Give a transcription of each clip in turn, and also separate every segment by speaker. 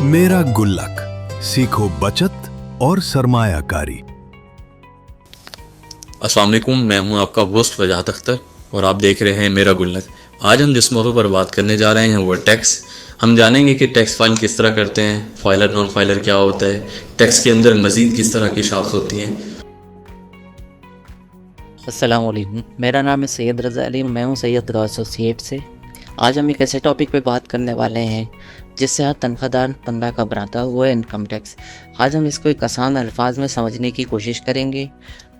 Speaker 1: मेरा गुल्लक, सीखो बचत और सरमाया कारी।
Speaker 2: अस्सलाम वालेकुम, मैं हूं आपका दोस्त वजाहत अख्तर और आप देख रहे हैं मेरा गुल्लक। आज हम जिस मौके पर बात करने जा रहे हैं वो टैक्स। हम जानेंगे कि टैक्स फाइल किस तरह करते हैं, फाइलर नॉन फाइलर क्या होता है, टैक्स के अंदर मज़ीद किस तरह की शाख होती हैं।
Speaker 3: अस्सलाम वालेकुम, मेरा नाम है सैयद रज़ा अली, मैं हूँ सैयद रज़ा एसोसिएट से। आज हम एक ऐसे टॉपिक पे बात करने वाले हैं जिससे हर तनख्वाहदार बंदा घबराता है, वो है इनकम टैक्स। आज हम इसको एक आसान अल्फाज में समझने की कोशिश करेंगे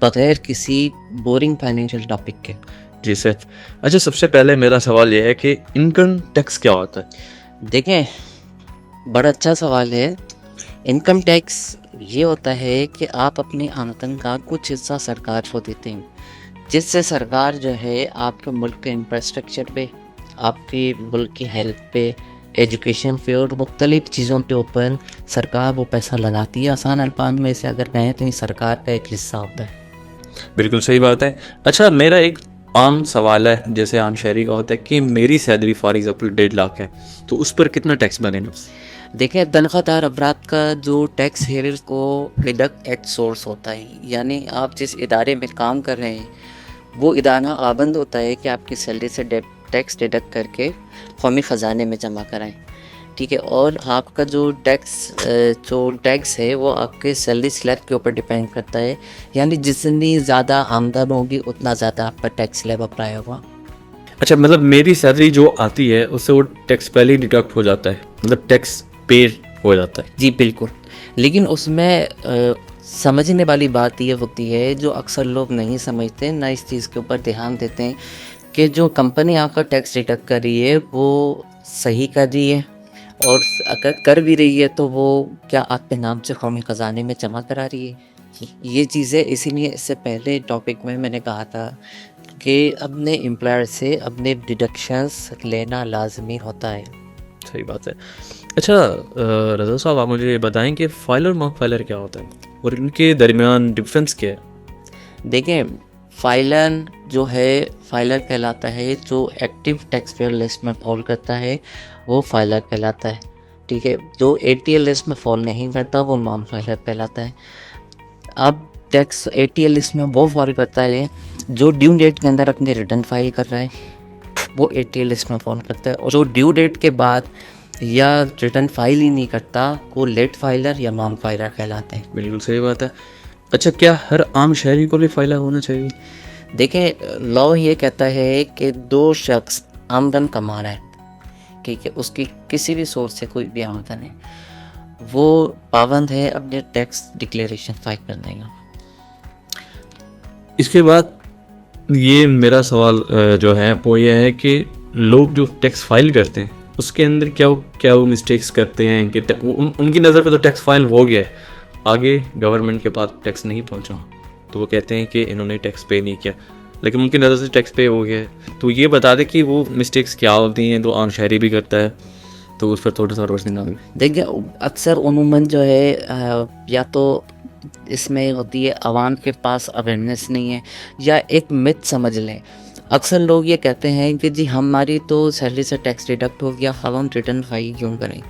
Speaker 3: बग़ैर किसी बोरिंग फाइनेंशियल टॉपिक के।
Speaker 2: जी सर। अच्छा, सबसे पहले मेरा सवाल ये है कि इनकम टैक्स क्या होता है?
Speaker 3: देखें, बड़ा अच्छा सवाल है। इनकम टैक्स ये होता है कि आप अपनी आमदन का कुछ हिस्सा सरकार को देते हैं, जिससे सरकार जो है आपके मुल्क के इंफ्रास्ट्रक्चर पे, आपके मुल्क की हेल्थ पे, एजुकेशन पे और मुख्तलिफ़ चीज़ों के ऊपर सरकार वो पैसा लगाती है। आसान अल्फाज में इसे अगर कहें तो ये सरकार का एक हिस्सा होता है।
Speaker 2: बिल्कुल सही बात है। अच्छा, मेरा एक आम सवाल है, जैसे आम शहरी का होता है कि मेरी सैलरी फॉर एग्जाम्पल 1.5 लाख है, तो उस पर कितना टैक्स बनेगा?
Speaker 3: देखें, तनख्वाहदार अफराद का जो टैक्स है वो डिडक्ट एट सोर्स होता है, यानी आप जिस इदारे में काम कर रहे हैं वो इदारा पाबंद होता है कि आपकी सैलरी से टैक्स डिडक्ट करके कौमी ख़जाने में जमा कराएं। ठीक है, और आपका जो टैक्स है वो आपके सैलरी स्लैब के ऊपर डिपेंड करता है, यानी जितनी ज़्यादा आमदन होगी उतना ज़्यादा आप पर टैक्स स्लैब अप्लाई होगा।
Speaker 2: अच्छा, मतलब मेरी सैलरी जो आती है उससे वो टैक्स पहले ही डिडक्ट हो जाता है, मतलब टैक्स पे हो जाता है?
Speaker 3: जी बिल्कुल, लेकिन उसमें समझने वाली बात ये होती है जो अक्सर लोग नहीं समझते, ना इस चीज़ के ऊपर ध्यान देते हैं कि जो कंपनी आपका टैक्स डिडक्ट कर रही है वो सही कर रही है, और अगर कर भी रही है तो वो क्या आपके नाम से कौमी ख़जाने में जमा करा रही है। ये चीज़ें इसीलिए इससे पहले टॉपिक में मैंने कहा था कि अपने एम्प्लॉयर से अपने डिडक्शंस लेना लाजमी होता है।
Speaker 2: सही बात है। अच्छा रज़ा साहब, आप मुझे ये बताएं कि फाइलर नॉन फाइलर क्या होता है और इनके दरमियान डिफरेंस क्या है?
Speaker 3: देखें, फाइलर जो है, फाइलर कहलाता है जो एक्टिव टैक्स पेयर लिस्ट में फॉल करता है, वो फाइलर कहलाता है। ठीक है, जो ATL लिस्ट में फॉल नहीं करता वो नॉन फाइलर कहलाता है। अब टैक्स ATL लिस्ट में वो फॉल करता है जो ड्यू डेट के अंदर अपनी रिटर्न फाइल कर रहा है, वो ATL लिस्ट में फॉल करता है, और जो ड्यू डेट के बाद या रिटर्न फाइल ही नहीं करता वो लेट फाइलर या नॉन फाइलर कहलाते हैं।
Speaker 2: बिल्कुल सही बात है। अच्छा, क्या हर आम शहरी को भी फाइलर होना चाहिए?
Speaker 3: देखें, लॉ ये कहता है कि दो शख्स आमदन कमा रहा है, ठीक है, उसकी किसी भी सोर्स से कोई भी आमदन है, वो पाबंद है अपने टैक्स डिक्लेरेशन फाइल करने का।
Speaker 2: इसके बाद ये मेरा सवाल जो है वो ये है कि लोग जो टैक्स फाइल करते हैं उसके अंदर क्या वो मिस्टेक्स करते हैं कि उनकी नज़र पे तो टैक्स फाइल हो गया है, आगे गवर्नमेंट के पास टैक्स नहीं पहुंचा, तो वो कहते हैं कि इन्होंने टैक्स पे नहीं किया, लेकिन उनकी नज़र से टैक्स पे हो गया है। तो ये बता दें कि वो मिस्टेक्स क्या होती हैं, तो आम शहरी भी करता है, तो उस पर थोड़ा सा रोशनी डालें।
Speaker 3: देखिए, अक्सर उमूमन जो है या तो इसमें होती है आवाम के पास अवेयरनेस नहीं है, या एक मिथ समझ लें। अक्सर लोग ये कहते हैं कि जी हमारी तो सैलरी से टैक्स डिडक्ट हो गया, हम रिटर्न फाइल क्यों करें।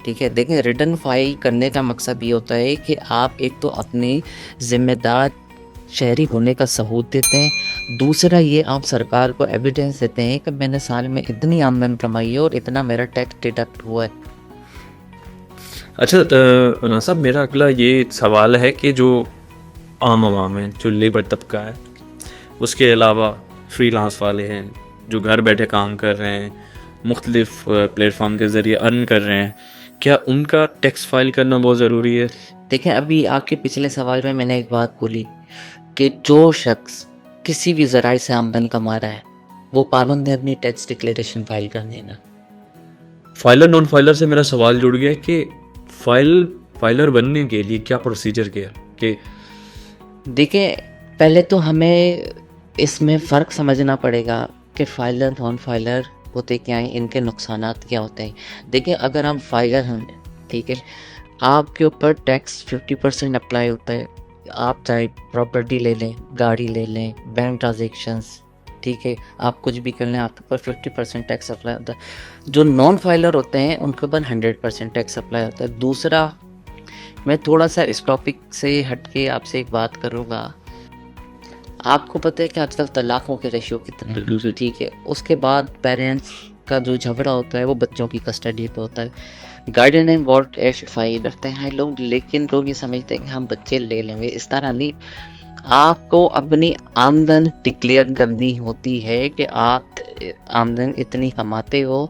Speaker 3: ठीक है, देखें, रिटर्न फाइल करने का मकसद ये होता है कि आप एक तो अपनी ज़िम्मेदार शहरी होने का सबूत देते हैं, दूसरा ये आप सरकार को एविडेंस देते हैं कि मैंने साल में इतनी आमदन कमाई है और इतना मेरा टैक्स डिडक्ट हुआ है।
Speaker 2: अच्छा तो साहब, मेरा अगला ये सवाल है कि जो आम आवाम है, जो लेबर तबका है, उसके अलावा फ्रीलांस वाले हैं जो घर बैठे काम कर रहे हैं, मुख्तलिफ प्लेटफॉर्म के ज़रिए अर्न कर रहे हैं, क्या उनका टैक्स फाइल करना बहुत ज़रूरी है?
Speaker 3: देखें, अभी आपके पिछले सवाल में मैंने एक बात बोली कि जो शख्स किसी भी ज़राए से आमदन कमा रहा है वो पाबंद है अपनी टैक्स डिक्लेरेशन फाइल करने का।
Speaker 2: फाइलर नॉन फाइलर से मेरा सवाल जुड़ गया कि फाइलर बनने के लिए क्या प्रोसीजर क्या कि
Speaker 3: देखिए, पहले तो हमें इसमें फ़र्क समझना पड़ेगा कि फाइलर नॉन फाइलर होते क्या हैं, इनके नुकसानात क्या होते हैं। देखिए, अगर हम फाइलर हैं, ठीक है, आपके ऊपर टैक्स 50% अप्लाई होता है। आप चाहे प्रॉपर्टी ले लें, गाड़ी ले लें, बैंक ट्रांजेक्शंस, ٹھیک ہے, آپ کچھ بھی کر لیں آپ کے اوپر 50% ٹیکس اپلائی ہوتا ہے. جو نان فائلر ہوتے ہیں ان کے اوپر 100% ٹیکس اپلائی ہوتا ہے. دوسرا, میں تھوڑا سا اس ٹاپک سے ہٹ کے آپ سے ایک بات کروں گا. آپ کو پتہ ہے کہ آج کل طلاقوں کے ریشیو کتنے ہیں, ٹھیک ہے, اس کے بعد پیرنٹس کا جو جھگڑا ہوتا ہے وہ بچوں کی کسٹڈی پہ ہوتا ہے. گارڈین اینڈ واٹ ایشفائی رکھتے ہیں لوگ, لیکن لوگ یہ سمجھتے ہیں کہ ہم بچے لے لیں گے. اس طرح نہیں, آپ کو اپنی آمدن ڈکلیئر کرنی ہوتی ہے کہ آپ آمدن اتنی کماتے ہو,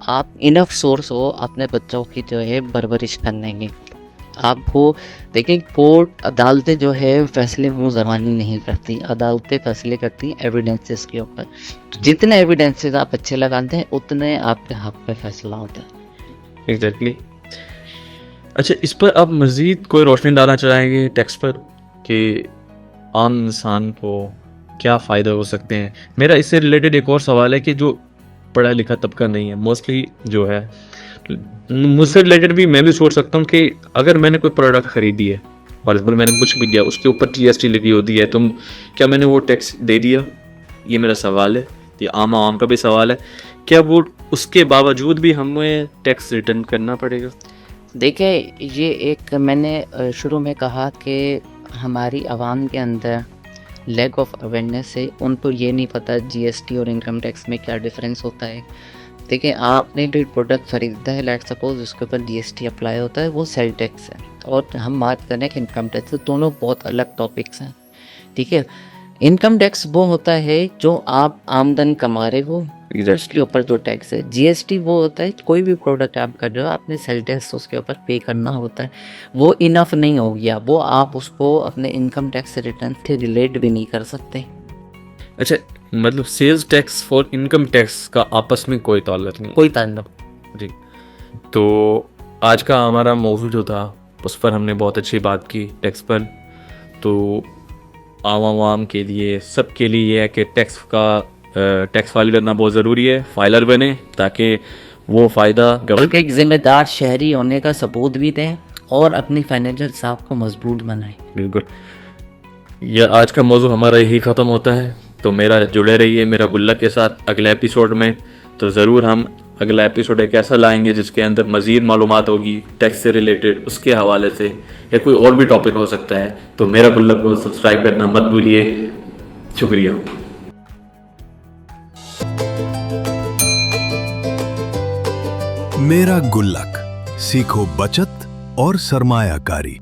Speaker 3: آپ انف سورس ہو اپنے بچوں کی جو ہے پرورش کرنے کی. آپ کو دیکھیں, کورٹ عدالتیں جو ہے فیصلے منہ زبانی نہیں کرتی, عدالتیں فیصلے کرتی ہیں ایویڈنسز کے اوپر. جتنے ایویڈنسز آپ اچھے لگاتے ہیں اتنے آپ کے حق پہ فیصلہ ہوتا ہے.
Speaker 2: ایگزیکٹلی. اچھا, اس پر آپ مزید کوئی روشنی ڈالنا چاہیں گے ٹیکس پر کہ عام انسان کو کیا فائدہ ہو سکتے ہیں؟ میرا اس سے ریلیٹڈ ایک اور سوال ہے کہ جو پڑھا لکھا طبقہ نہیں ہے, موسٹلی جو ہے, مجھ سے ریلیٹڈ بھی میں بھی سوچ سکتا ہوں کہ اگر میں نے کوئی پروڈکٹ خریدی ہے, فار ایگزامپل میں نے کچھ بھی دیا, اس کے اوپر جی ایس ٹی لگی ہوتی ہے, تم کیا میں نے وہ ٹیکس دے دیا؟ یہ میرا سوال ہے, یہ عام کا بھی سوال ہے. کیا وہ اس کے باوجود بھی ہمیں ٹیکس ریٹرن کرنا پڑے گا؟
Speaker 3: دیکھیں, یہ ایک میں نے شروع میں کہا کہ ہماری عوام کے اندر لیک آف اویئرنیس ہے, ان کو یہ نہیں پتہ جی ایس ٹی اور انکم ٹیکس میں کیا ڈفرینس ہوتا ہے. دیکھیں, آپ نے کوئی پروڈکٹ خریدتا ہے, لیٹ سپوز اس کے اوپر جی ایس ٹی اپلائی ہوتا ہے, وہ سیل ٹیکس ہے, اور ہم بات کریں کہ انکم ٹیکس, دونوں بہت الگ ٹاپکس ہیں, ٹھیک ہے. انکم ٹیکس وہ ہوتا ہے جو آپ آمدن کما رہے ہو, اس کے اوپر جو ٹیکس ہے. جی ایس ٹی وہ ہوتا ہے کوئی بھی پروڈکٹ آپ کر رہے ہو, آپ نے سیل ٹیکس اس کے اوپر پے کرنا ہوتا ہے. وہ انف نہیں ہو گیا, وہ آپ اس کو اپنے انکم ٹیکس ریٹرن سے ریلیٹ بھی نہیں کر سکتے.
Speaker 2: اچھا, مطلب سیلز ٹیکس اور انکم ٹیکس کا آپس میں کوئی تعلق نہیں؟
Speaker 3: کوئی تعلق.
Speaker 2: جی, تو آج کا ہمارا موضوع جو تھا اس پر ہم نے بہت اچھی بات کی ٹیکس پر. تو عوام کے لیے, سب کے لیے یہ ہے کہ ٹیکس فائل کرنا بہت ضروری ہے. فائلر بنے تاکہ وہ فائدہ
Speaker 3: بلکہ ایک ذمہ دار شہری ہونے کا ثبوت بھی دیں اور اپنی فائنینشیل حساب کو مضبوط بنائیں.
Speaker 2: بالکل. یہ آج کا موضوع ہمارا یہی ختم ہوتا ہے. تو میرا جڑے رہیے میرا گلک کے ساتھ اگلے ایپیسوڈ میں. تو ضرور ہم اگلا ایپیسوڈ ایک ایسا لائیں گے جس کے اندر مزید معلومات ہوگی ٹیکس سے ریلیٹڈ, اس کے حوالے سے, یا کوئی اور بھی ٹاپک ہو سکتا ہے. تو میرا گلک کو سبسکرائب کرنا مت بھولیے. شکریہ.
Speaker 1: میرا گلک, سیکھو بچت اور سرمایہ کاری.